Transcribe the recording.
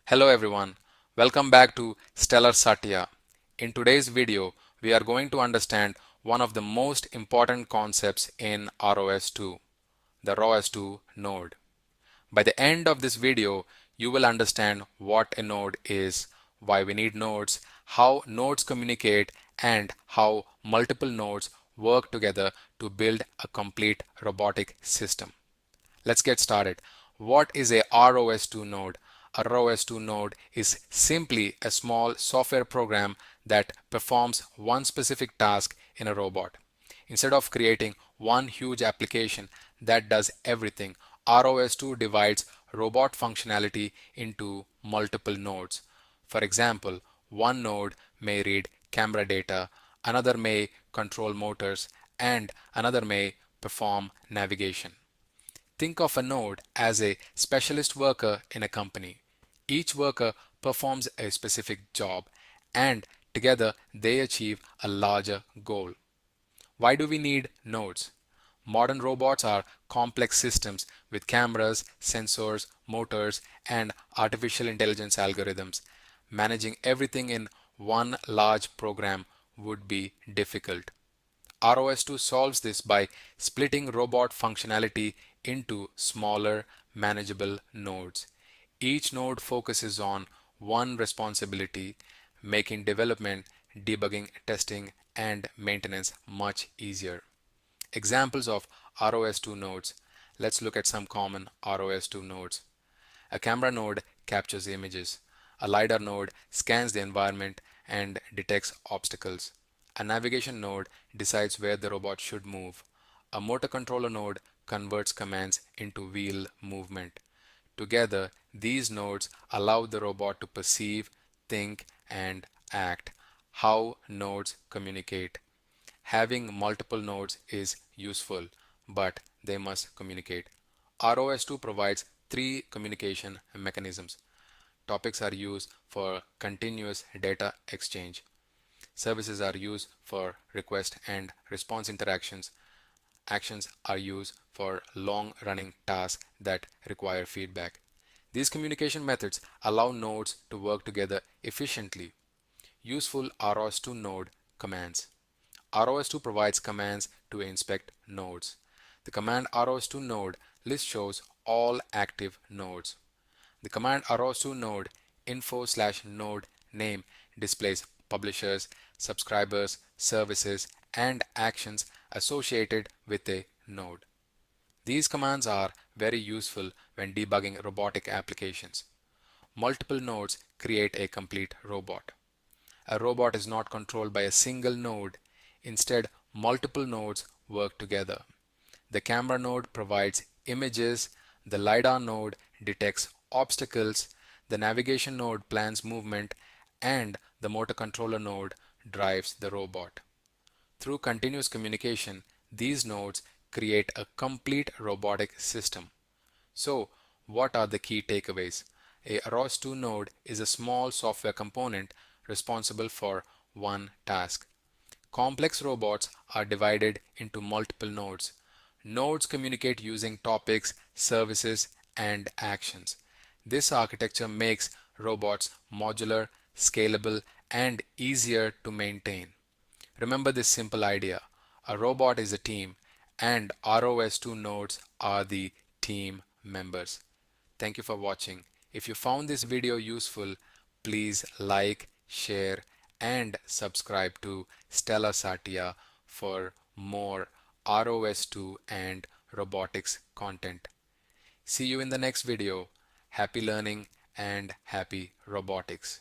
Hello everyone, welcome back to Stellar Satya. In today's video, we are going to understand one of the most important concepts in ROS2, the ROS2 node. By the end of this video, you will understand what a node is, why we need nodes, how nodes communicate, and how multiple nodes work together to build a complete robotic system. Let's get started. What is a ROS2 node? A ROS2 node is simply a small software program that performs one specific task in a robot. Instead of creating one huge application that does everything, ROS2 divides robot functionality into multiple nodes. For example, one node may read camera data, another may control motors, and another may perform navigation. Think of a node as a specialist worker in a company. Each worker performs a specific job, and together they achieve a larger goal. Why do we need nodes? Modern robots are complex systems with cameras, sensors, motors, and artificial intelligence algorithms. Managing everything in one large program would be difficult. ROS2 solves this by splitting robot functionality into smaller, manageable nodes. Each node focuses on one responsibility, making development, debugging, testing, and maintenance much easier. Examples of ROS2 nodes. Let's look at some common ROS2 nodes. A camera node captures images. A LiDAR node scans the environment and detects obstacles. A navigation node decides where the robot should move. A motor controller node converts commands into wheel movement. Together, these nodes allow the robot to perceive, think, and act. How nodes communicate. Having multiple nodes is useful, but they must communicate. ROS2 provides three communication mechanisms. Topics are used for continuous data exchange. Services are used for request and response interactions. Actions are used for long-running tasks that require feedback. These communication methods allow nodes to work together efficiently. Useful ROS2 node commands. ROS2 provides commands to inspect nodes. The command ROS2 node list shows all active nodes. The command ROS2 node info/node name displays publishers, subscribers, services, and actions associated with a node. These commands are very useful when debugging robotic applications. Multiple nodes create a complete robot. A robot is not controlled by a single node. Instead, multiple nodes work together. The camera node provides images, the LiDAR node detects obstacles, the navigation node plans movement, and the motor controller node drives the robot. Through continuous communication, these nodes create a complete robotic system. So, what are the key takeaways? A ROS2 node is a small software component responsible for one task. Complex robots are divided into multiple nodes. Nodes communicate using topics, services, and actions. This architecture makes robots modular, scalable, and easier to maintain. Remember this simple idea. A robot is a team, and ROS2 nodes are the team members. Thank you for watching. If you found this video useful, please like, share, and subscribe to Stella Satya for more ROS2 and robotics content. See you in the next video. Happy learning and happy robotics.